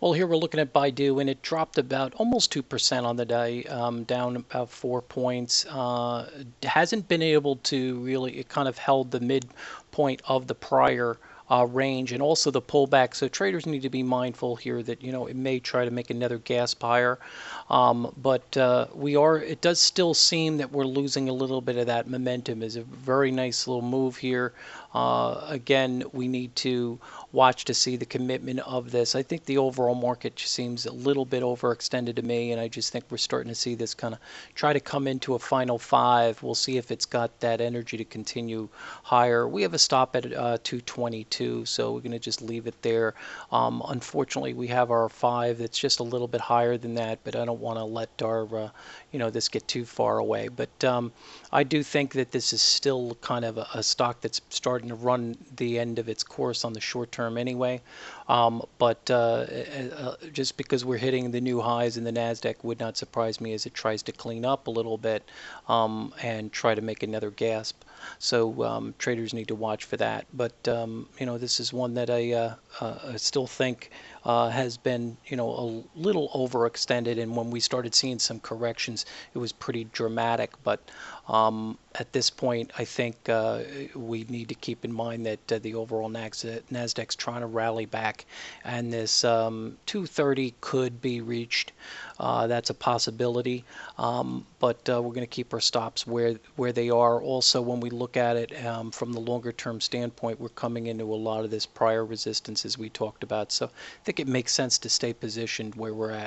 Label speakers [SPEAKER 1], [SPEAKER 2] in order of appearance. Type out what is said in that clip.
[SPEAKER 1] Well, here we're looking at Baidu, and it dropped about almost 2% on the day, down about 4 points. Hasn't been able to really, it kind of held the midpoint of the prior range and also the pullback. So traders need to be mindful here that, it may try to make another gasp higher. But it does still seem that we're losing a little bit of that momentum. Is a very nice little move here. Again, we need to watch to see the commitment of this. I think the overall market seems a little bit overextended to me, and I just think we're starting to see this kind of try to come into a final five. We'll see if it's got that energy to continue higher. We have a stop at 222, so we're going to just leave it there. Unfortunately, we have our five that's just a little bit higher than that, but I don't want to let our this get too far away. But I do think that this is still kind of a stock that's starting to run the end of its course on the short term anyway. But just because we're hitting the new highs in the Nasdaq would not surprise me as it tries to clean up a little bit and try to make another gasp. So traders need to watch for that. But this is one that I still think has been a little overextended. And when we started seeing some corrections, it was pretty dramatic. But at this point, I think we need to keep in mind that the overall Nasdaq's trying to rally back, and this 230 could be reached. That's a possibility, but we're going to keep our stops where they are. Also, when we look at it from the longer term standpoint, we're coming into a lot of this prior resistance as we talked about. So I think it makes sense to stay positioned where we're at.